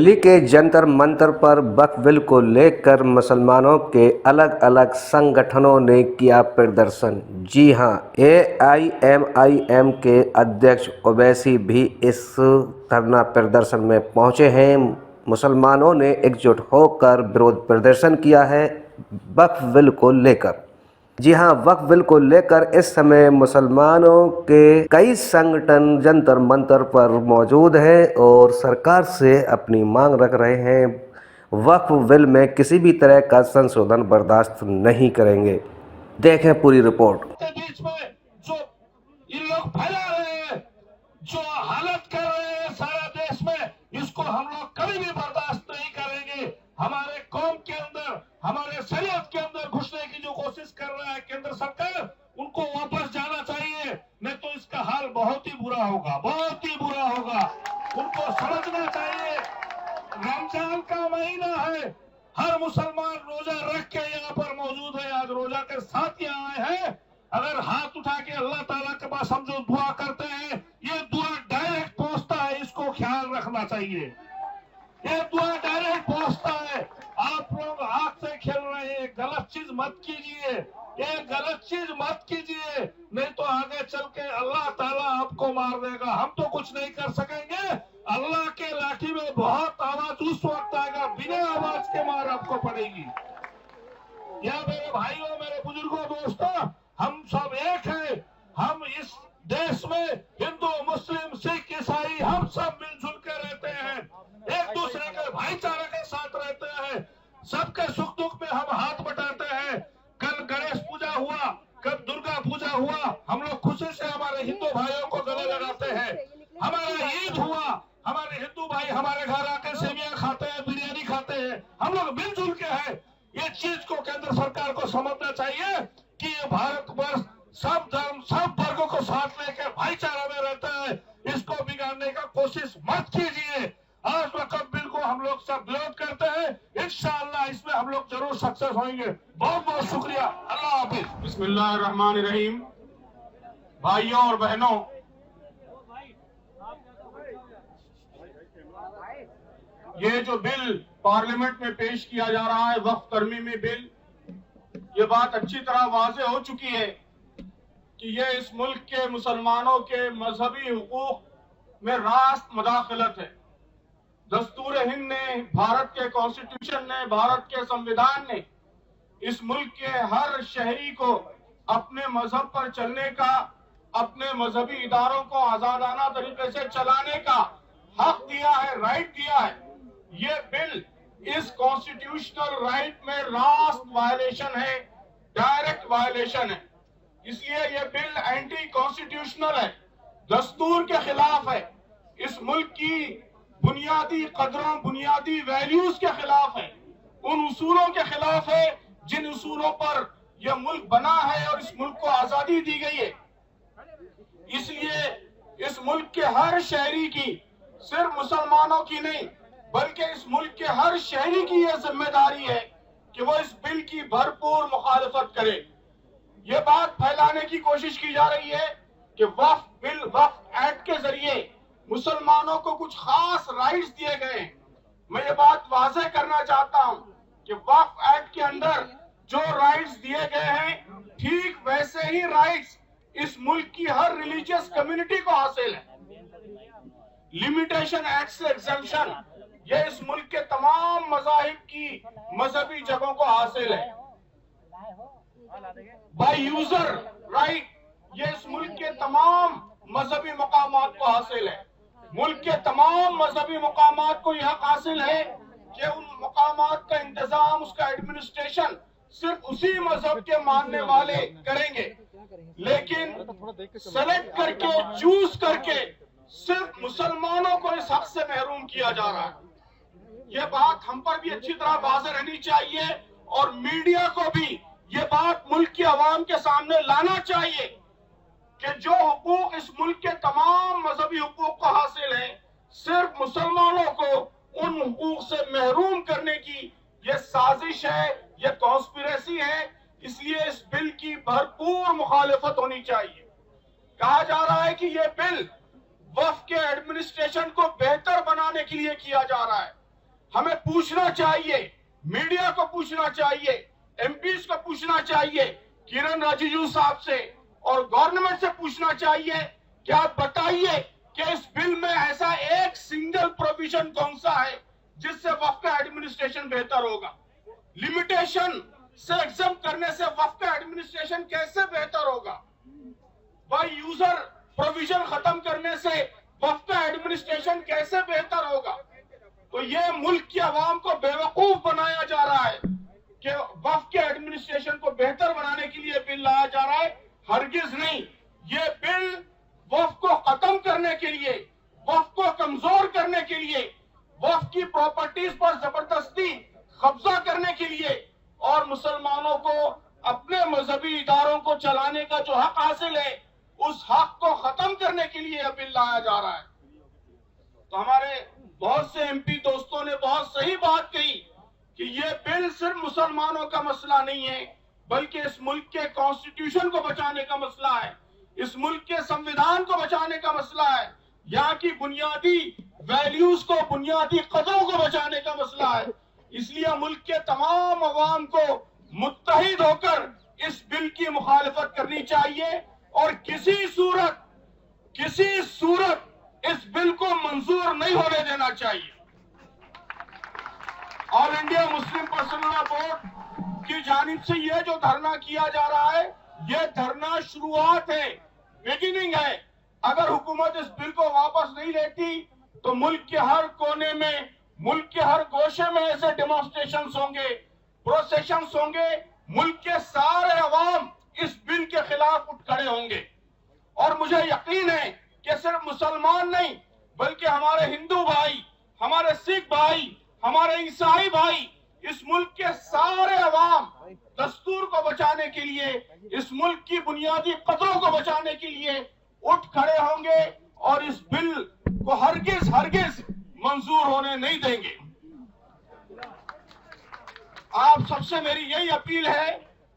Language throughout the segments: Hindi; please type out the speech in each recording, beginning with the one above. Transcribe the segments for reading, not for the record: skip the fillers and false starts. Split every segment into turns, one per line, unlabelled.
दिल्ली के जंतर मंतर पर वक्फ बिल को लेकर मुसलमानों के अलग अलग संगठनों ने किया प्रदर्शन। जी हां, एआईएमआईएम के अध्यक्ष ओवैसी भी इस धरना प्रदर्शन में पहुंचे हैं। मुसलमानों ने एकजुट होकर विरोध प्रदर्शन किया है वक्फ बिल को लेकर। जी हां, वक्फ बिल को लेकर इस समय मुसलमानों के कई संगठन जंतर मंतर पर मौजूद हैं और सरकार से अपनी मांग रख रहे हैं। वक्फ बिल में किसी भी तरह का संशोधन बर्दाश्त नहीं करेंगे। देखें पूरी रिपोर्ट।
बीच में जो इन लोग फैला रहे हैं, जो हालत कर रहे हैं सारा देश में, इसको हम लोग कभी भी बर्दाश्त नहीं करेंगे। हमारे कौम के अंदर, हमारे शरीयत के अंदर घुसने की जो कोशिश कर रहा है केंद्र सरकार, उनको वापस जाना चाहिए, नहीं तो इसका हाल बहुत ही बुरा होगा, बहुत ही बुरा होगा। उनको समझना चाहिए रमजान का महीना है, हर मुसलमान रोजा रख के यहाँ पर मौजूद है, आज रोजा के साथ यहाँ आए हैं। अगर हाथ उठा के अल्लाह ताला के पास हम जो दुआ करते हैं, ये दुआ डायरेक्ट पहुंचता है, इसको ख्याल रखना चाहिए। ये दुआ डायरेक्ट पहुंचता है। आप लोग हाथ से खेल रहे हैं, गलत चीज मत कीजिए, ये गलत चीज मत कीजिए, नहीं तो आगे चल के अल्लाह ताला आपको मार देगा। हम तो कुछ नहीं कर सकेंगे, अल्लाह के लाठी में बहुत आवाज उस वक्त आएगा, बिना आवाज के मार आपको पड़ेगी। या मेरे भाइयों, मेरे बुजुर्गों, दोस्तों, हम सब एक हैं। हम इस देश में हिंदू, मुस्लिम, सिख, ईसाई, हम सब मिलजुल के रहते हैं, एक दूसरे के भाईचारे के साथ रहते हैं, सबके सुख दुख में हम हाथ बटाते हैं। कल गणेश पूजा हुआ, कल दुर्गा पूजा हुआ, हम लोग खुशी से हमारे हिंदू भाइयों को गले लगाते हैं। हमारा ईद हुआ, हमारे हिंदू भाई हमारे घर आकर सेवियां खाते हैं, बिरयानी खाते हैं, हम लोग मिलजुल के हैं। ये चीज को केंद्र सरकार को समझना चाहिए कि ये भारतवर्ष सब धर्म, सब वर्गों को साथ लेकर भाईचारा में रहता है। इसको बिगाड़ने का कोशिश मत कीजिए। आज वक्फ बिल को हम लोग सब विरोध करते हैं, इंशाअल्लाह इसमें हम लोग जरूर सक्सेस होंगे। बहुत बहुत शुक्रिया, अल्लाह हाफिज।
बिस्मिल्लाहिर्रहमानिर्रहीम। भाइयों और बहनों, ये जो बिल पार्लियामेंट में पेश किया जा रहा है, वक्फ तरमीमी में बिल, ये बात अच्छी तरह वाज़ेह हो चुकी है कि ये इस मुल्क के मुसलमानों के मजहबी हुकूक में रास्त मुदाखलत है। दस्तूर हिंद ने, भारत के कॉन्स्टिट्यूशन ने, भारत के संविधान ने इस मुल्क के हर शहरी को अपने मजहब पर चलने का, अपने मजहबी इदारों को आजादाना तरीके से चलाने का हक दिया है, राइट दिया है। ये बिल इस कॉन्स्टिट्यूशनल राइट में रास्त वायलेशन है, डायरेक्ट वायलेशन है। इसलिए ये बिल एंटी कॉन्स्टिट्यूशनल है, दस्तूर के खिलाफ है, इस मुल्क की बुनियादी कदरों, बुनियादी वैल्यूज के खिलाफ है, उन उसूलों के खिलाफ है जिन उसूलों पर यह मुल्क बना है और इस मुल्क को आजादी दी गई है। इसलिए इस मुल्क के हर शहरी की, सिर्फ मुसलमानों की नहीं बल्कि इस मुल्क के हर शहरी की यह जिम्मेदारी है कि वो इस बिल की भरपूर मुखालफत करे। ये बात फैलाने की कोशिश की जा रही है कि वक्फ बिल, वक्फ एक्ट के जरिए मुसलमानों को कुछ खास राइट्स दिए गए। मैं ये बात वाज़ेह करना चाहता हूं कि वक्फ एक्ट के अंदर जो राइट्स दिए गए हैं, ठीक वैसे ही राइट्स इस मुल्क की हर रिलीजियस कम्युनिटी को हासिल है। लिमिटेशन एक्ट से एग्जम्पशन, ये इस मुल्क के तमाम मज़ाहिब की मजहबी जगहों को हासिल है। बाय यूजर राइट, ये इस मुल्क के तमाम मजहबी मकामात को हासिल है। मुल्क के तमाम मजहबी मकामात को यह हक हासिल है कि उन मकामात का इंतजाम, उसका एडमिनिस्ट्रेशन सिर्फ उसी मजहब के मानने वाले करेंगे, लेकिन सेलेक्ट करके, चूज करके सिर्फ मुसलमानों को इस हक से महरूम किया जा रहा है। यह बात हम पर भी अच्छी तरह वाज़ेह रहनी चाहिए और मीडिया को भी ये बात मुल्क की आवाम के सामने लाना चाहिए कि जो हुकूक इस मुल्क के तमाम मजहबी हुकूक को हासिल है, सिर्फ मुसलमानों को उन हुकूक से महरूम करने की ये साजिश है, ये कॉन्स्पिरेसी है। इसलिए इस बिल की भरपूर मुखालिफत होनी चाहिए। कहा जा रहा है कि ये बिल वक्फ के एडमिनिस्ट्रेशन को बेहतर बनाने के लिए किया जा रहा है। पूछना चाहिए, मीडिया को पूछना चाहिए, एमपीज को पूछना चाहिए, किरण रिजिजू साहब से और गवर्नमेंट से पूछना चाहिए कि आप बताइए कि इस बिल में ऐसा एक सिंगल प्रोविजन कौन सा है जिससे वक्फ का एडमिनिस्ट्रेशन बेहतर होगा। लिमिटेशन से एग्जाम करने से वक्फ का एडमिनिस्ट्रेशन कैसे बेहतर होगा? बाय यूजर प्रोविजन खत्म करने से वक्फ का एडमिनिस्ट्रेशन कैसे बेहतर होगा? तो ये मुल्क की आवाम को बेवकूफ बनाया जा रहा है कि वक्फ के एडमिनिस्ट्रेशन को बेहतर बनाने के लिए बिल लाया जा रहा है। हरगिज नहीं, ये बिल वक्फ को खत्म करने के लिए, वक्फ को कमजोर करने के लिए, वक्फ की प्रॉपर्टीज पर जबरदस्ती कब्जा करने के लिए और मुसलमानों को अपने मजहबी इदारों को चलाने का जो हक हासिल है उस हक को खत्म करने के लिए यह बिल लाया जा रहा है। तो हमारे बहुत से एमपी दोस्तों ने बहुत सही बात कही कि यह बिल सिर्फ मुसलमानों का मसला नहीं है, बल्कि इस मुल्क के कॉन्स्टिट्यूशन को बचाने का मसला है, इस मुल्क के संविधान को बचाने का मसला है, यहाँ की बुनियादी वैल्यूज को, बुनियादी कदरों को बचाने का मसला है। इसलिए मुल्क के तमाम अवाम को मुत्तहिद होकर इस बिल की मुखालिफत करनी चाहिए और किसी सूरत इस बिल को मंजूर नहीं होने देना चाहिए। All India Muslim personal law board की जानिब से यह जो धरना किया जा रहा है, यह धरना शुरुआत है, बिगिनिंग है। अगर हुकूमत इस बिल को वापस नहीं लेती तो मुल्क के हर कोने में, मुल्क के हर गोशे में ऐसे डेमोन्स्ट्रेशंस होंगे, प्रोसेशंस होंगे, मुल्क के सारे अवाम इस बिल के खिलाफ उठ खड़े होंगे। और मुझे यकीन है कि सिर्फ मुसलमान नहीं, बल्कि हमारे हिंदू भाई, हमारे सिख भाई, हमारे ईसाई भाई, इस मुल्क के सारे अवाम दस्तूर को बचाने के लिए, इस मुल्क की बुनियादी कदरों को बचाने के लिए उठ खड़े होंगे और इस बिल को हरगिज मंजूर होने नहीं देंगे। आप सबसे मेरी यही अपील है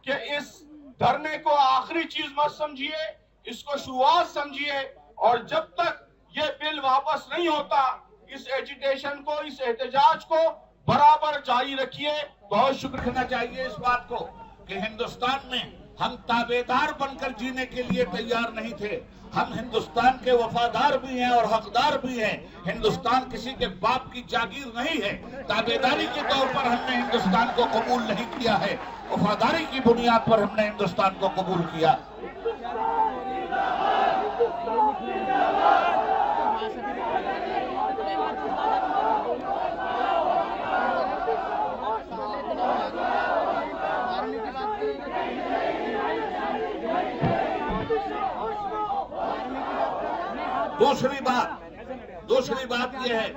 कि इस धरने को आखिरी चीज मत समझिए, इसको शुरुआत समझिए और जब तक ये बिल वापस नहीं होता इस एजिटेशन को, इस एहतजाज को बराबर जारी रखिए।
बहुत शुक्र करना चाहिए इस बात को कि हिंदुस्तान में हम ताबेदार बनकर जीने के लिए तैयार नहीं थे। हम हिंदुस्तान के वफादार भी हैं और हकदार भी हैं। हिंदुस्तान किसी के बाप की जागीर नहीं है। ताबेदारी के तौर पर हमने हिंदुस्तान को कबूल नहीं किया है, वफादारी की बुनियाद पर हमने हिंदुस्तान को कबूल किया। दूसरी बात यह है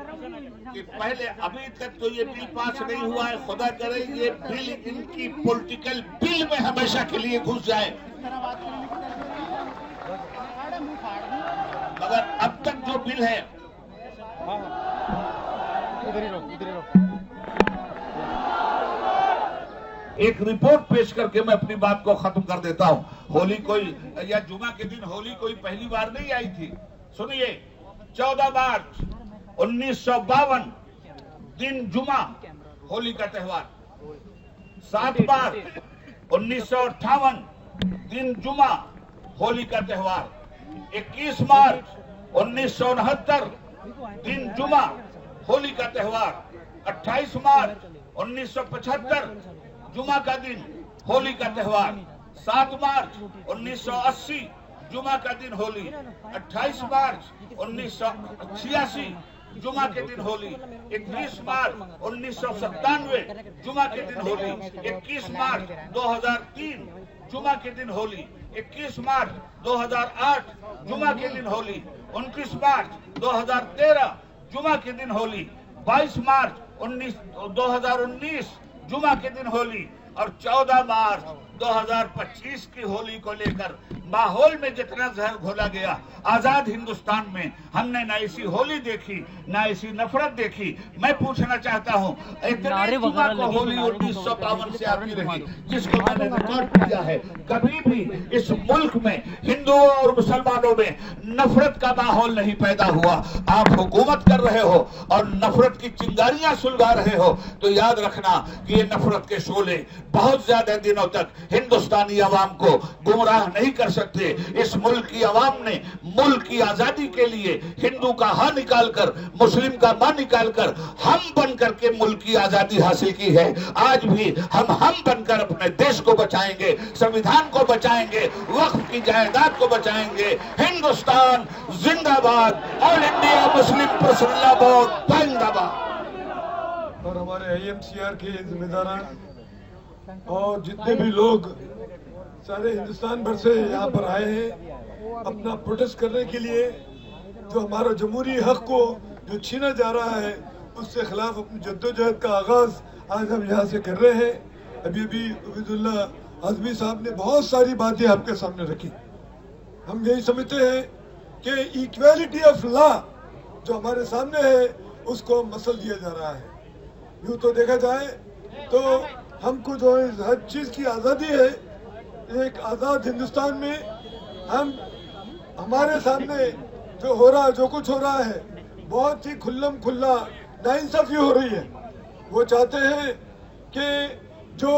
कि पहले अभी तक तो ये बिल पास नहीं हुआ है। खुदा करे ये बिल इनकी पॉलिटिकल बिल में हमेशा के लिए घुस जाए। मगर अब तक जो बिल है, एक रिपोर्ट पेश करके मैं अपनी बात को खत्म कर देता हूं। होली कोई या जुमा के दिन होली कोई पहली बार नहीं आई थी। सुनिए, 14 मार्च 1952 दिन जुमा, होली का त्योहार। 7 मार्च 1958 दिन जुमा, होली का त्योहार। 21 मार्च 1969 दिन जुमा, होली का त्योहार। 28 मार्च 1975 जुमा का दिन, होली का त्योहार। 7 मार्च 1980 जुमा का दिन होली। 28 मार्च 1986 जुमा के दिन होली। 21 मार्च 1997 जुमा के दिन होली। 21 मार्च 2003 जुमा के दिन होली। 21 मार्च 2008 जुमा के दिन होली। 29 मार्च 2013 जुमा के दिन होली। 22 मार्च 2019 जुमा के दिन होली और 14 मार्च 2025 की होली को लेकर माहौल में जितना जहर घोला गया, आजाद हिंदुस्तान में हमने ना ऐसी होली देखी, ना ऐसी नफरत देखी। मैं पूछना चाहता हूं, इतने जुमा को होली 1952 से आती रही, जिसको मैंने रिकॉर्ड किया है, कभी भी इस मुल्क में हिंदुओं और मुसलमानों में नफरत का माहौल नहीं पैदा हुआ। आप हुकूमत कर रहे हो और नफरत की चिंगारियां सुलगा रहे हो, तो याद रखना कि ये नफरत के शोले बहुत ज्यादा दिनों तक हिंदुस्तानी अवाम को गुमराह नहीं कर सकते। इस मुल्क की अवाम ने मुल्क की आजादी के लिए हिंदू का हा निकालकर, मुस्लिम का मा निकालकर हम बनकर के मुल्क की आजादी हासिल की है। आज भी हम बनकर अपने देश को बचाएंगे, संविधान को बचाएंगे, वक्फ की जायदाद को बचाएंगे। हिंदुस्तान जिंदाबाद, all India Muslim personal board जिंदाबाद।
और हमारे IMCR के जिम्मेदार और जितने भी लोग सारे हिंदुस्तान भर से यहाँ पर आए हैं अपना प्रोटेस्ट करने के लिए, जो हमारा जमहूरी हक को जो छीना जा रहा है उससे खिलाफ अपनी जद्दोजहद का आगाज आज हम यहाँ से कर रहे हैं। अभी उबैदुल्ला आज़मी साहब ने बहुत सारी बातें आपके सामने रखी। हम यही समझते हैं कि इक्वालिटी ऑफ लॉ जो हमारे सामने है उसको मसल दिया जा रहा है। यूँ तो देखा जाए तो हमको जो हर चीज़ की आज़ादी है, एक आज़ाद हिंदुस्तान में हमारे सामने जो हो रहा, जो कुछ हो रहा है, बहुत ही खुल्लम खुल्ला नाइंसाफी हो रही है। वो चाहते हैं कि जो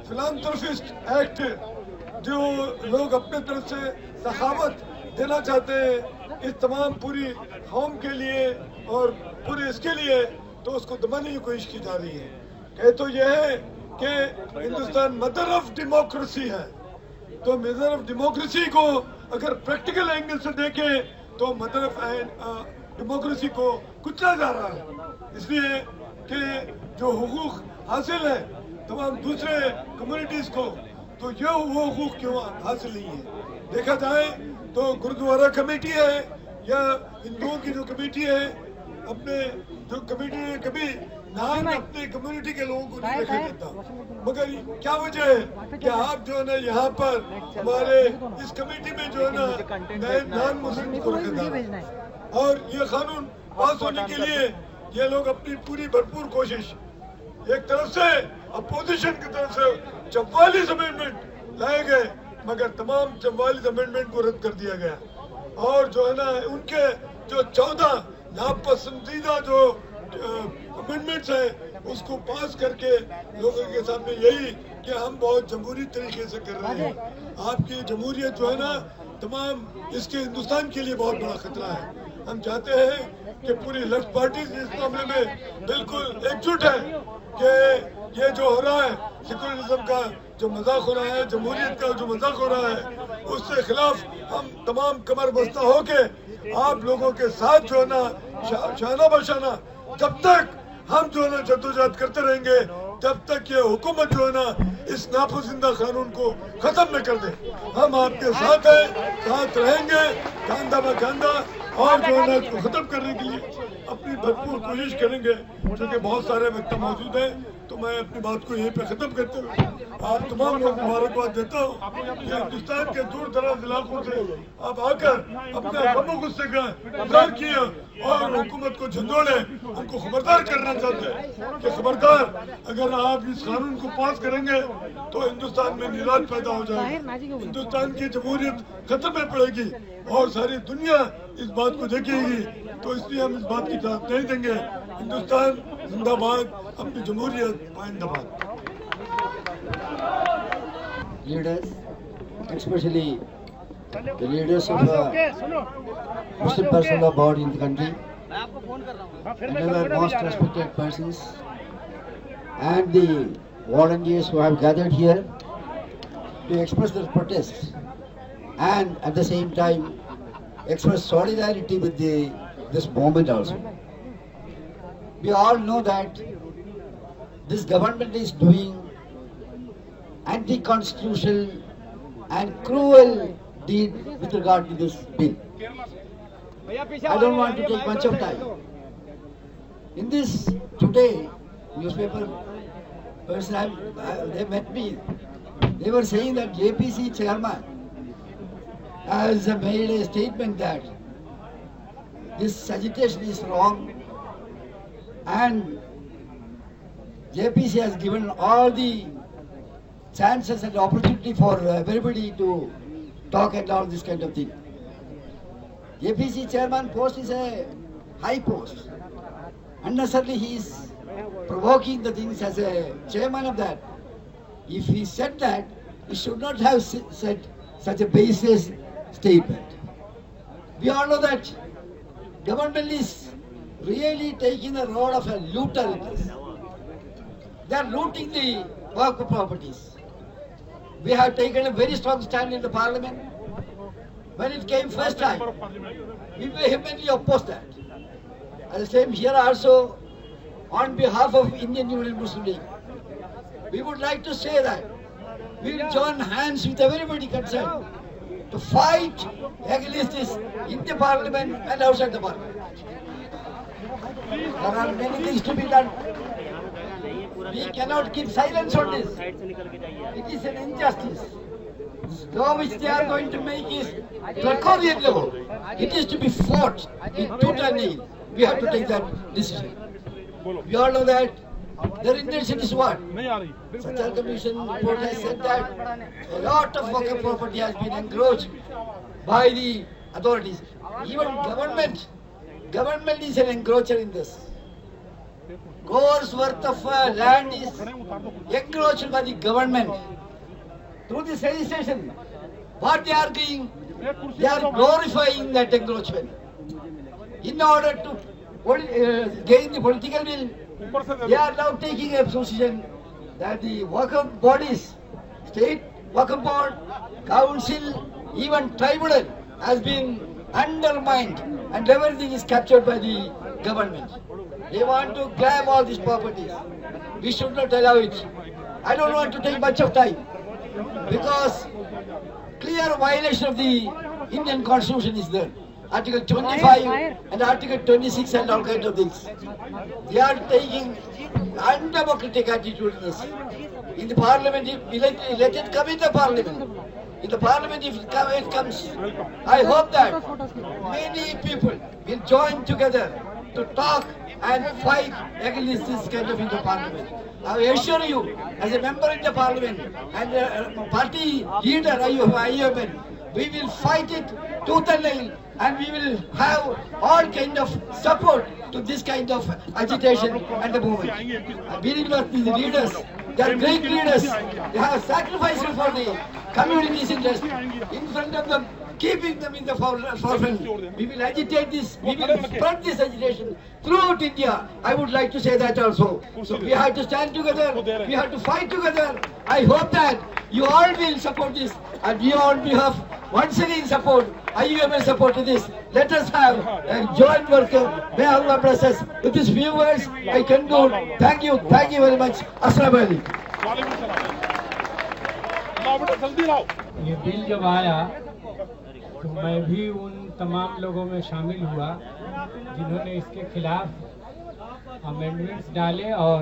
फिलांथ्रोपिस्ट एक्ट जो लोग अपने तरफ से सखावत देना चाहते हैं इस तमाम पूरी कौम के लिए और पूरे इसके लिए, तो उसको दबाने की कोशिश की जा रही है। कहे तो यह है कि हिंदुस्तान मदर ऑफ डेमोक्रेसी है, तो मदर ऑफ डेमोक्रेसी को अगर प्रैक्टिकल एंगल से देखें तो मदर ऑफ डेमोक्रेसी को कुचला जा रहा है। इसलिए कि जो हुकूक हासिल है तमाम दूसरे कम्युनिटीज को, तो ये वो हुकूक क्यों हासिल नहीं है। देखा जाए तो गुरुद्वारा कमेटी है या हिंदुओं की जो कमेटी है, अपने जो कमेटी ने कभी नाम अपने कम्युनिटी के लोगों को नहीं रखने देता, मगर क्या वजह है कि आप जो है ना यहाँ पर हमारे इस कमेटी में जो है ना नॉन मुस्लिम को रखा, और ये कानून पास होने के लिए ये लोग अपनी पूरी भरपूर कोशिश, एक तरफ से अपोजिशन की तरफ से 44 अमेंडमेंट लाए गए, मगर तमाम 44 अमेंडमेंट को रद्द कर दिया गया। और जो है ना उनके जो 14 नापसंदीदा जो अमेंडमेंट्स हैं उसको पास करके लोगों के सामने यही कि हम बहुत जमहूरी तरीके से कर रहे हैं। आपकी जमहूरियत जो है ना तमाम इसके हिंदुस्तान के लिए बहुत बड़ा खतरा है। हम चाहते हैं कि पूरी लेफ्ट पार्टी इस मामले में बिल्कुल एकजुट है कि ये जो हो रहा है सेकुलरिज्म का जो मजाक हो रहा है, जमहूरियत का जो मजाक हो रहा है, उससे खिलाफ हम तमाम कमर बस्ता होके आप लोगों के साथ जो है ना शाना बशाना जब तक हम जो है ना जद्दोजहद करते रहेंगे, जब तक ये हुकूमत जो है ना इस नापसंदीदा कानून को खत्म न कर दे, हम आपके साथ हैं, साथ रहेंगे खांदा ब खांदा, और जो है ना खत्म करने के लिए अपनी भरपूर कोशिश करेंगे। क्योंकि बहुत सारे वक्त मौजूद हैं, तो मैं अपनी बात को यहीं पे खत्म करते हुए आप तमाम लोग मुबारकबाद देता हूँ। हिंदुस्तान के दूर दराज इलाकों से आप आकर अपने गमो गुस्से का इजहार किया और हुकूमत को झंझोड़े, उनको खबरदार करना चाहते हैं कि खबरदार, अगर आप इस कानून को पास करेंगे तो हिंदुस्तान में निराश पैदा हो जाएगा, हिंदुस्तान की जमहूरियत खतरे में पड़ेगी और सारी दुनिया इस बात को देखेगी। तो इसलिए हम इस बात की इजाजत नहीं देंगे। हिंदुस्तान जिंदाबाद, अपनी जमहूरियत पाइंदाबाद।
Leaders, especially the leaders of Muslim Personnel Board in the country, and our most respected persons, and the volunteers who have gathered here to express their protest, and at the same time express solidarity with this movement also. We all know that this government is doing anti-constitutional and cruel deed with regard to this bill. I don't want to take much of time. In this today newspaper person, they met me They were saying that JPC chairman has made a statement that this agitation is wrong, and JPC has given all the chances and opportunity for everybody to talk and all this kind of thing. JPC chairman post is a high post. Unnecessarily he is provoking the things as a chairman of that. If he said that, he should not have said such a baseless statement. We all know that government is really taking the role of a looter in this. They are looting the work properties. We have taken a very strong stand in the parliament. When it came first time, we vehemently opposed that. At the same here also, on behalf of Indian Union Muslim League, we would like to say that we will join hands with everybody concerned to fight against this in the parliament and outside the parliament. There are many things to be done. We cannot keep silence on this. It is an injustice. This law which they are going to make is draconian law. It is to be fought with tooth and nail. We have to take that decision. We all know that their intention is what? Central Commission report has said that a lot of worker property has been encroached by the authorities. Even government is an encroacher in this. Crores worth of land is encroached by the government. Through this registration, what they are doing, they are glorifying that encroachment. In order to gain the political will, they are now taking a position that the worker bodies, state worker board, council, even tribunal has been undermined and everything is captured by the government. They want to grab all these properties. We should not allow it. I don't want to take much of time because clear violation of the Indian Constitution is there. Article 25 and Article 26 and all kinds of things. They are taking undemocratic attitude in this. In the parliament, let it come in the parliament. In the parliament, if it comes, I hope that many people will join together to talk and fight against this kind of in the parliament. I assure you, as a member in the parliament and a party leader, IUMN, we will fight it tooth and nail, and we will have all kind of support to this kind of agitation and the movement. I believe that the leaders, they are great leaders. They have sacrificed for the community's interest in front of them, keeping them in the forefront. We will agitate this, we will spread this agitation throughout India. I would like to say that also. So we have to stand together, we have to fight together. I hope that you all will support this, and we on behalf, once again support, IUMN support to this. Let us have a joint work. May Allah bless us. With these few words, I conclude. Thank you very much. Assalamu alaikum.
ये बिल जब आया तो मैं भी उन तमाम लोगों में शामिल हुआ जिन्होंने इसके खिलाफ अमेंडमेंट्स डाले, और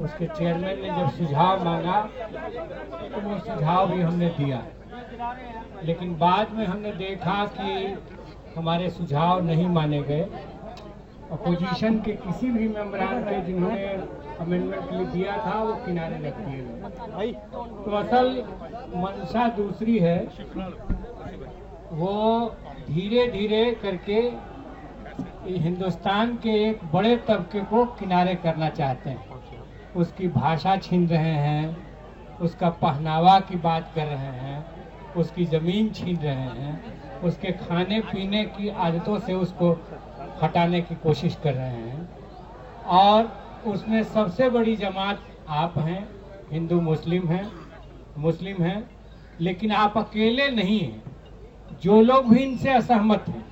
उसके चेयरमैन ने जब सुझाव मांगा तो वो सुझाव भी हमने दिया। लेकिन बाद में हमने देखा कि हमारे सुझाव नहीं माने गए। अपोजिशन के किसी भी मेंबरान के जिन्होंने अमेंडमेंट के लिए दिया था वो किनारे रख दिए गए। तो असल मंशा दूसरी है, वो धीरे धीरे करके हिंदुस्तान के एक बड़े तबके को किनारे करना चाहते हैं। उसकी भाषा छीन रहे हैं, उसका पहनावा की बात कर रहे हैं, उसकी ज़मीन छीन रहे हैं, उसके खाने पीने की आदतों से उसको हटाने की कोशिश कर रहे हैं। और उसमें सबसे बड़ी जमात आप हैं, हिंदू मुस्लिम हैं, लेकिन आप अकेले नहीं हैं। जो लोग भी इनसे असहमत हैं,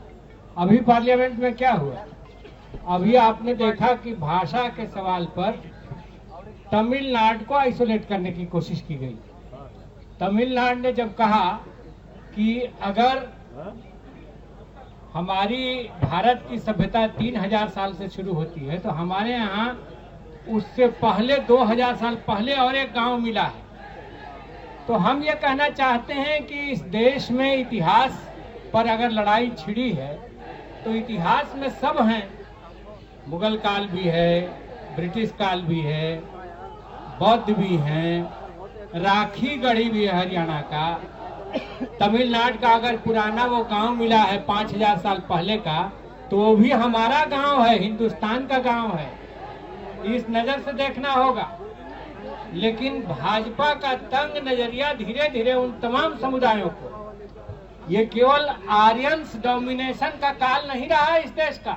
अभी पार्लियामेंट में क्या हुआ, अभी आपने देखा कि भाषा के सवाल पर तमिलनाडु को आइसोलेट करने की कोशिश की गई। तमिलनाडु ने जब कहा कि अगर हमारी भारत की सभ्यता 3000 साल से शुरू होती है तो हमारे यहाँ उससे पहले 2000 साल पहले और एक गांव मिला है, तो हम ये कहना चाहते हैं कि इस देश में इतिहास पर अगर लड़ाई छिड़ी है तो इतिहास में सब हैं। मुगल काल भी है, ब्रिटिश काल भी है, बौद्ध भी हैं, राखी गढ़ी भी है हरियाणा का, तमिलनाडु का अगर पुराना वो गांव मिला है 5000 साल पहले का, तो वो भी हमारा गांव है, हिंदुस्तान का गांव है। इस नजर से देखना होगा। लेकिन भाजपा का तंग नजरिया धीरे धीरे उन तमाम समुदायों को, ये केवल आर्यंस डोमिनेशन का काल नहीं रहा है इस देश का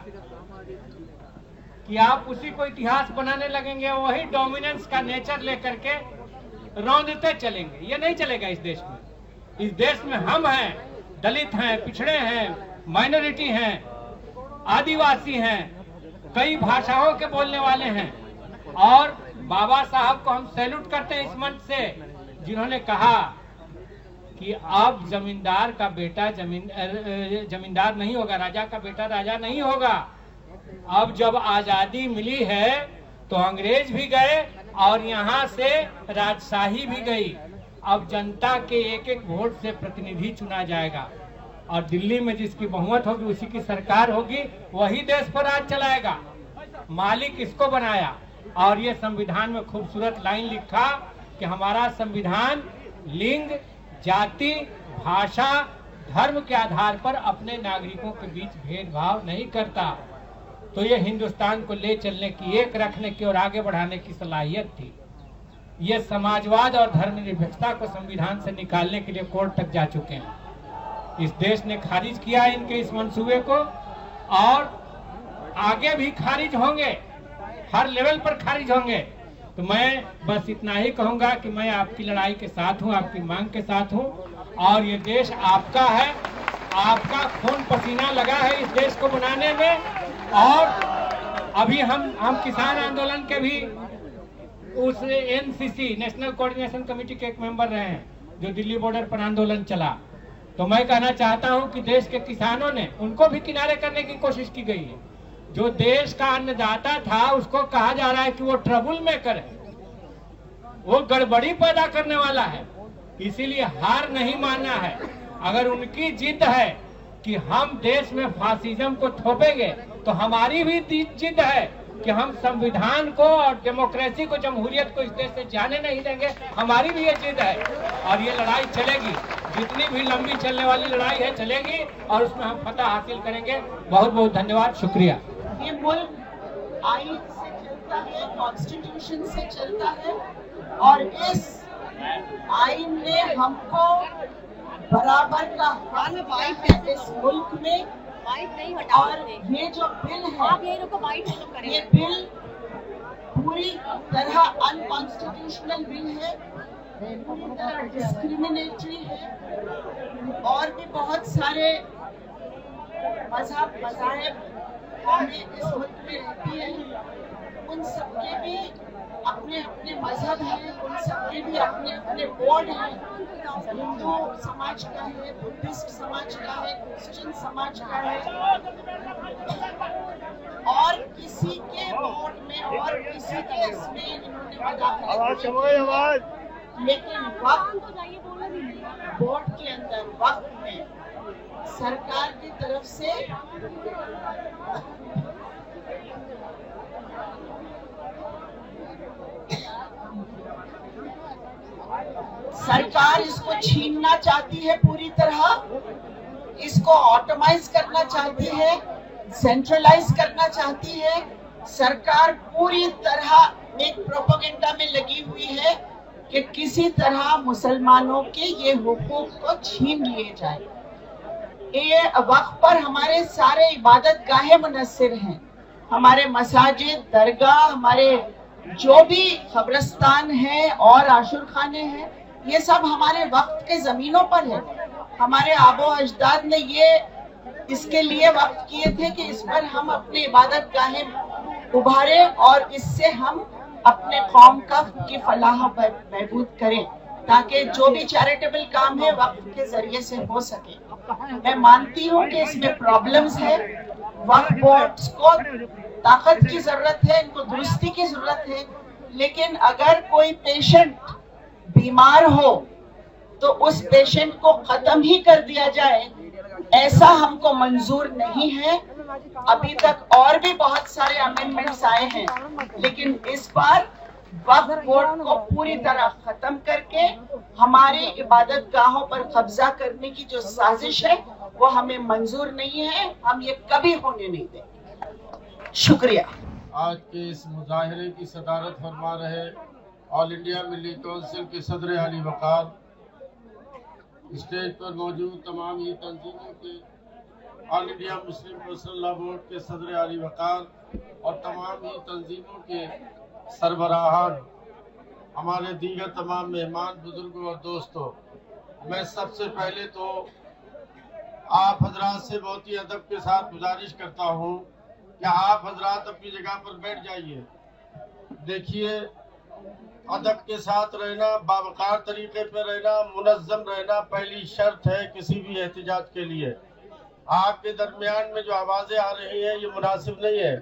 कि आप उसी को इतिहास बनाने लगेंगे, वही डोमिनेंस का नेचर लेकर के रौंदते चलेंगे। ये नहीं चलेगा इस देश में। इस देश में हम हैं, दलित हैं, पिछड़े हैं, माइनॉरिटी हैं, आदिवासी हैं, कई भाषाओं के बोलने वाले हैं। और बाबा साहब को हम सैल्यूट करते हैं इस मंच से, जिन्होंने कहा कि अब जमींदार का बेटा जमींदार नहीं होगा, राजा का बेटा राजा नहीं होगा। अब जब आजादी मिली है तो अंग्रेज भी गए और यहाँ से राजशाही भी गई। अब जनता के एक एक वोट से प्रतिनिधि चुना जाएगा और दिल्ली में जिसकी बहुमत होगी उसी की सरकार होगी, वही देश पर राज चलाएगा। मालिक इसको बनाया। और ये संविधान में खूबसूरत लाइन लिखा कि हमारा संविधान लिंग, जाति, भाषा, धर्म के आधार पर अपने नागरिकों के बीच भेदभाव नहीं करता। तो ये हिंदुस्तान को ले चलने की, एक रखने की और आगे बढ़ाने की सलाहियत थी। ये समाजवाद और धर्मनिरपेक्षता को संविधान से निकालने के लिए कोर्ट तक जा चुके हैं। इस देश ने खारिज किया इनके इस मंसूबे को और आगे भी खारिज होंगे, हर लेवल पर खारिज होंगे। तो मैं बस इतना ही कहूंगा कि मैं आपकी लड़ाई के साथ हूं, आपकी मांग के साथ हूं और ये देश आपका है, आपका खून पसीना लगा है इस देश को बनाने में। और अभी हम किसान आंदोलन के भी उस एनसीसी नेशनल कोऑर्डिनेशन कमेटी के एक मेंबर रहे हैं जो दिल्ली बॉर्डर पर आंदोलन चला। तो मैं कहना चाहता हूं कि देश के किसानों ने, उनको भी किनारे करने की कोशिश की गई है। जो देश का अन्नदाता था उसको कहा जा रहा है कि वो ट्रबल मेकर है, वो गड़बड़ी पैदा करने वाला है। इसीलिए हार नहीं मानना है। अगर उनकी जिद है कि हम देश में फासिज्म को थोपेंगे तो हमारी भी जिद है कि हम संविधान को और डेमोक्रेसी को, जमहूरियत को इस देश से जाने नहीं देंगे। हमारी भी ये जिद है और ये लड़ाई चलेगी, जितनी भी लंबी चलने वाली लड़ाई है चलेगी और उसमें हम फतह हासिल करेंगे। बहुत बहुत धन्यवाद, शुक्रिया।
ये मुल्क आइन से चलता है, कॉन्स्टिट्यूशन से चलता है और इस आइन ने हमको बराबर का हक दिया है इस मुल्क में। और ये जो बिल है, ये बिल पूरी तरह अनकॉन्स्टिट्यूशनल बिल है, पूरी तरह डिस्क्रिमिनेटरी है। और भी बहुत सारे मज़ाहिब कौमें इस मुल्क में रहती हैं, उन सबके भी अपने अपने मजहब हैं, उन सबके भी अपने अपने बोर्ड हैं। हिंदू समाज का है, बुद्धिस्ट समाज का है, क्रिश्चियन समाज का है और किसी के बोर्ड में और किसी के इसमें इन्होंने मदाखलत, लेकिन वक्त बोर्ड के अंदर वक्त में सरकार की तरफ से सरकार इसको छीनना चाहती है, पूरी तरह इसको ऑटोमाइज करना चाहती है, सेंट्रलाइज करना चाहती है। सरकार पूरी तरह एक प्रोपेगेंडा में लगी हुई है कि किसी तरह मुसलमानों के ये हुकूक को छीन लिए जाए। ये वक्त पर हमारे सारे इबादत गाहें मुनस्सिर हैं, हमारे मसाजिद, दरगाह, हमारे जो भी कब्रिस्तान है और आशुर खाने हैं, ये सब हमारे वक्त के जमीनों पर है। हमारे आबो अजदाद ने ये इसके लिए वक्त किए थे कि इस पर हम अपनी इबादत गाहें उभारे और इससे हम अपने कौम की फलाह बहबूद करें, ताकि जो भी चैरिटेबल काम है वक्त के जरिए से हो सके। मैं मानती हूँ कि इसमें प्रॉब्लम्स है, वक्फ बोर्ड्स को ताकत की जरूरत है, इनको दुरुस्ती की जरूरत है। लेकिन अगर कोई पेशेंट बीमार हो तो उस पेशेंट को खत्म ही कर दिया जाए, ऐसा हमको मंजूर नहीं है। अभी तक और भी बहुत सारे अमेंडमेंट्स आए हैं, लेकिन इस बार वक्फ बोर्ड को पूरी तरह खत्म करके हमारे इबादत गाहों पर कब्जा करने की जो साजिश है वो हमें मंजूर नहीं है, हम ये कभी होने नहीं देंगे। शुक्रिया।
आज के इस मुजाहरे की सदारत फरमा रहे ऑल इंडिया मिली काउंसिल के सदर आली वकार, स्टेज पर मौजूद तमाम ही तंजीमों के, all India Muslim personal law board के सदर आली वकार और तमाम ही तंजीमों के सरबराहान, हमारे दीगर तमाम मेहमान, बुजुर्गों और दोस्तों, मैं सबसे पहले तो आप हजरात से बहुत ही अदब के साथ गुजारिश करता हूँ कि आप हजरात अपनी जगह पर बैठ जाइए। देखिए, अदब के साथ रहना, बावकार तरीके पर रहना, मुनज़्ज़म रहना पहली शर्त है किसी भी एहतिजाज के लिए। आपके दरमियान में जो आवाज़ें आ रही हैं ये मुनासिब नहीं है।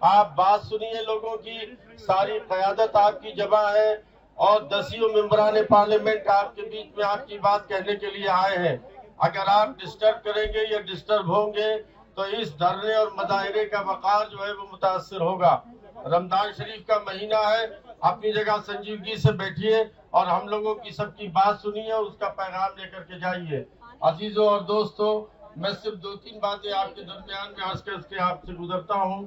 आप बात सुनिए लोगों की, सारी क़यादत आपकी जमा है और 10 मेंबरान पार्लियामेंट आपके बीच में आपकी बात कहने के लिए आए हैं। अगर आप डिस्टर्ब करेंगे या डिस्टर्ब होंगे तो इस धरने और मुजाहरे का वक़ार जो है वो मुतासर होगा। रमजान शरीफ का महीना है, अपनी जगह संजीदगी से बैठिए और हम लोगों की सबकी बात सुनिए और उसका पैगाम लेकर के जाइए। अजीजों और दोस्तों, मैं सिर्फ 2-3 बातें आपके दरमियान में आज करके आपसे गुजरता हूँ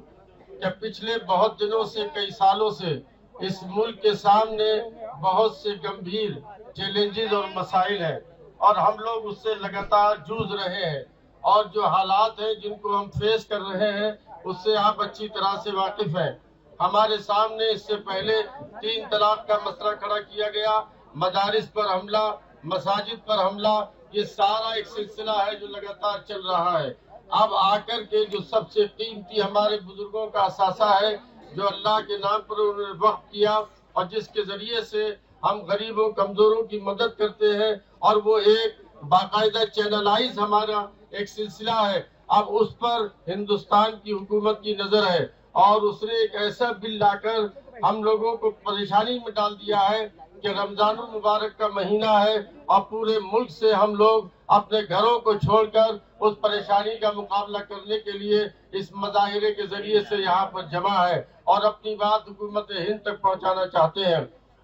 कि पिछले बहुत दिनों से, कई सालों से इस मुल्क के सामने बहुत से गंभीर चैलेंजेस और मसाइल हैं और हम लोग उससे लगातार जूझ रहे हैं और जो हालात हैं जिनको हम फेस कर रहे हैं उससे आप अच्छी तरह से वाकिफ हैं। हमारे सामने इससे पहले 3 तलाक का मसला खड़ा किया गया, मदारिस पर हमला, मसाजिद पर हमला, ये सारा एक सिलसिला है जो लगातार चल रहा है। अब आकर के जो सबसे कीमती हमारे बुजुर्गों का असासा है जो अल्लाह के नाम पर उन्होंने वक्फ किया और जिसके जरिए से हम गरीबों कमजोरों की मदद करते हैं और वो एक बाकायदा चैनलाइज हमारा एक सिलसिला है। अब उस पर हिंदुस्तान की हुकूमत की नजर है और उसने एक ऐसा बिल लाकर हम लोगों को परेशानी में डाल दिया है कि रमजानुल मुबारक का महीना है और पूरे मुल्क से हम लोग अपने घरों को छोड़कर उस परेशानी का मुकाबला करने के लिए इस मुजाहिरे के जरिए से यहाँ पर जमा है और अपनी बात हुकूमत हिंद तक पहुँचाना चाहते हैं।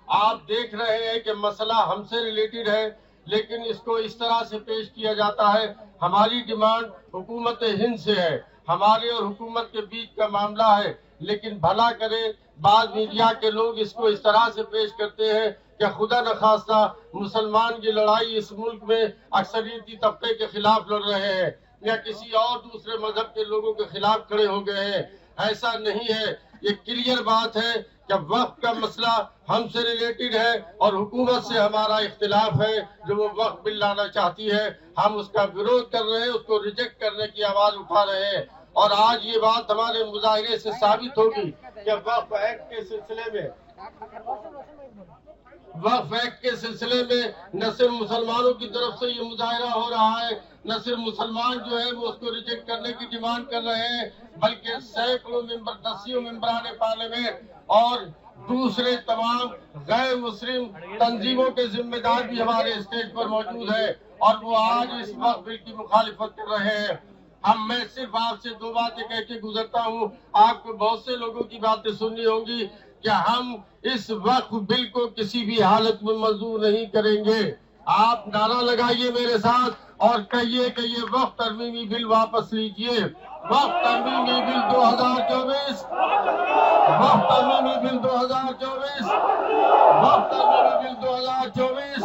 आप देख रहे हैं कि मसला हमसे रिलेटेड है, लेकिन इसको इस तरह से पेश किया जाता है, हमारी डिमांड हुकूमत हिंद से है, हमारे और हुकूमत के बीच का मामला है। लेकिन भला करे बाद मीडिया के लोग इसको इस तरह से पेश करते हैं कि खुदा न खास्ता मुसलमान की लड़ाई इस मुल्क में अक्सरियती तबके के खिलाफ लड़ रहे हैं या किसी और दूसरे मजहब के लोगों के खिलाफ खड़े हो गए हैं। ऐसा नहीं है, ये क्लियर बात है कि वक्फ का मसला हमसे रिलेटेड है और हुकूमत से हमारा इख्तिलाफ है जो वो वक्फ बिल लाना चाहती है। हम उसका विरोध कर रहे हैं, उसको रिजेक्ट करने की आवाज उठा रहे हैं और आज ये बात हमारे मुजाहिरे से साबित होगी कि वक्फ एक्ट के सिलसिले में न सिर्फ मुसलमानों की तरफ से ये मुजाहिरा हो रहा है, न सिर्फ मुसलमान जो है वो उसको रिजेक्ट करने की डिमांड कर रहे हैं, बल्कि सैकड़ों मेंबर, 10 मेंबरान पार्लियामेंट और दूसरे तमाम गैर मुस्लिम तंजीमों के जिम्मेदार भी हमारे स्टेज पर मौजूद है और वो आज इस वक्फ बिल की मुखालिफत कर रहे हैं। मैं सिर्फ आपसे 2 बातें कह के गुजरता हूँ, आपको बहुत से लोगों की बातें सुननी होंगी कि हम इस वक्फ बिल को किसी भी हालत में मंजूर नहीं करेंगे। आप नारा लगाइए मेरे साथ और कहिए कि ये वक्फ तरमीमी बिल वापस लीजिए। वक्फ तरमीमी बिल 2024, वक्फ तरमीमी बिल 2024, वक्फ तरमीमी बिल 2024।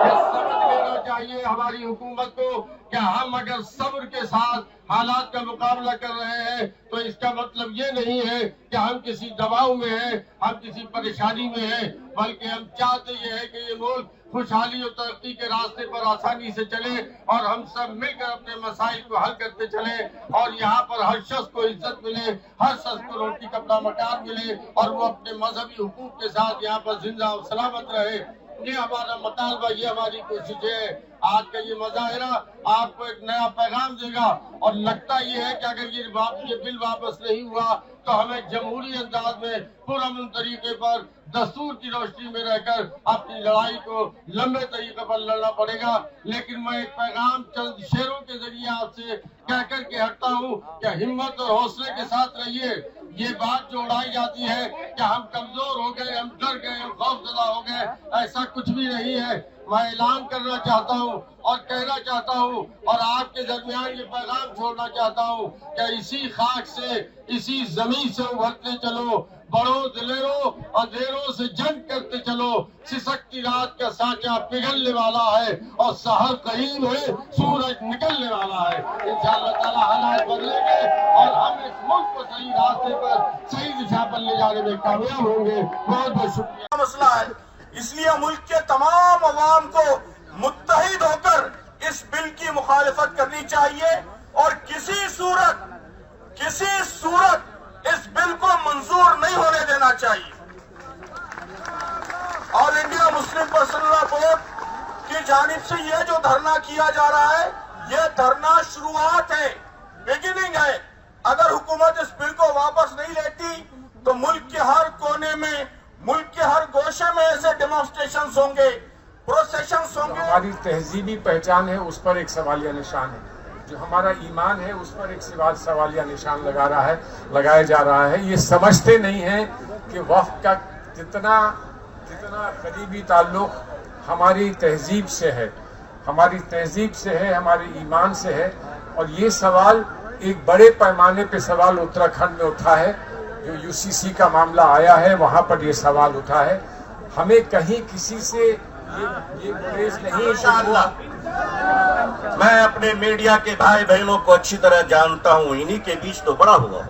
ये समझ लेना चाहिए हमारी हुकूमत को कि हम अगर सब्र के साथ हालात का मुकाबला कर रहे हैं तो इसका मतलब ये नहीं है कि हम किसी दबाव में हैं, हम किसी परेशानी में हैं, बल्कि हम चाहते ये है कि ये मुल्क खुशहाली और तरक्की के रास्ते पर आसानी से चले और हम सब मिलकर अपने मसाइल को हल करते चले और यहाँ पर हर शख्स को इज्जत मिले, हर शख्स को रोटी कपड़ा मकान मिले और वो अपने मजहबी हुकूक के साथ यहाँ पर जिंदा और सलामत रहे। ये हमारा मुतालबा, ये हमारी कोशिश है। आज का ये मुजाहिरा आपको एक नया पैगाम देगा और लगता ये है कि अगर ये बिल वापस नहीं हुआ तो हमें जमहूरी अंदाज में पुरअमन तरीके पर दस्तूर की रोशनी में रहकर अपनी लड़ाई को लंबे तरीके पर लड़ना पड़ेगा। लेकिन मैं एक पैगाम चंद शेरों के जरिए आपसे कह कर के हटता हूँ कि हिम्मत और हौसले के साथ रहिए। ये बात जो उड़ाई जाती है कि हम कमजोर हो गए, हम डर गए, हम खौफजदा हो गए, ऐसा कुछ भी नहीं है। मैं ऐलान करना चाहता हूँ और कहना चाहता हूँ और आपके दरमियान ये पैगाम छोड़ना चाहता हूँ कि इसी खाक से, इसी जमीन से उभरते चलो, बड़ों दिलेरों अंधेरों से जंग करते चलो। सिसकती रात का सांचा पिघलने वाला है और सहर करीब है, सूरज निकलने वाला है। इंशाअल्लाह ताला हालात बदलेंगे और हम इस मुल्क को सही रास्ते पर, सही दिशा पर ले जाने में कामयाब होंगे। बहुत बहुत शुक्रिया।
मसला है, इसलिए मुल्क के तमाम अवाम को मुत्तहिद होकर इस बिल की मुखालिफत करनी चाहिए और किसी सूरत इस बिल को मंजूर नहीं होने देना चाहिए। All India Muslim personal law board की जानिब से यह जो धरना किया जा रहा है, यह धरना शुरुआत है, बिगिनिंग है। अगर हुकूमत इस बिल को वापस नहीं लेती तो मुल्क के हर कोने में, मुल्क के हर गोशे में ऐसे डेमोन्स्ट्रेशंस होंगे, प्रोसेशंस होंगे।
हमारी तहजीबी पहचान है, उस पर एक सवालिया निशान है। जो हमारा ईमान है, उस पर एक सवालिया निशान लगाया जा रहा है। ये समझते नहीं है कि वक्त का कितना करीबी ताल्लुक हमारी तहजीब से है, हमारे ईमान से है। और ये सवाल एक बड़े पैमाने पे सवाल उत्तराखंड में उठा है। जो यूसीसी का मामला आया है, वहां पर ये सवाल उठा है। हमें कहीं किसी से ये गुरेज नहीं।
मैं अपने मीडिया के भाई बहनों को अच्छी तरह जानता हूँ, इन्हीं के बीच तो बड़ा हुआ हूँ।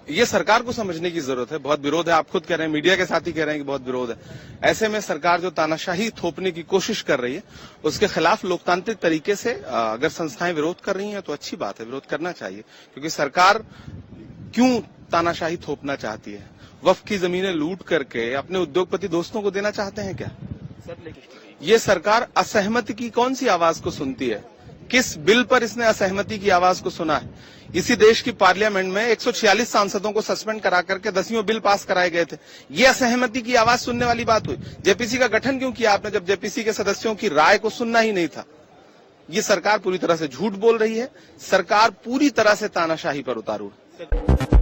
ये सरकार को समझने की जरूरत है। बहुत विरोध है, आप खुद कह रहे हैं, मीडिया के साथ ही कह रहे हैं कि बहुत विरोध है। ऐसे में सरकार जो तानाशाही थोपने की कोशिश कर रही है, उसके खिलाफ लोकतांत्रिक तरीके से अगर संस्थाएं विरोध कर रही हैं तो अच्छी बात है, विरोध करना चाहिए। क्योंकि सरकार क्यों तानाशाही थोपना चाहती है? वक्फ की जमीनें लूट करके अपने उद्योगपति दोस्तों को देना चाहते हैं क्या? ये सरकार असहमति की कौन सी आवाज को सुनती है? किस बिल पर इसने असहमति की आवाज को सुना है? इसी देश की पार्लियामेंट में 146 सांसदों को सस्पेंड करा करके 10वें बिल पास कराए गए थे। ये असहमति की आवाज सुनने वाली बात हुई। जेपीसी का गठन क्यों किया आपने, जब जेपीसी के सदस्यों की राय को सुनना ही नहीं था? ये सरकार पूरी तरह से झूठ बोल रही है। सरकार पूरी तरह से तानाशाही पर उतारू है।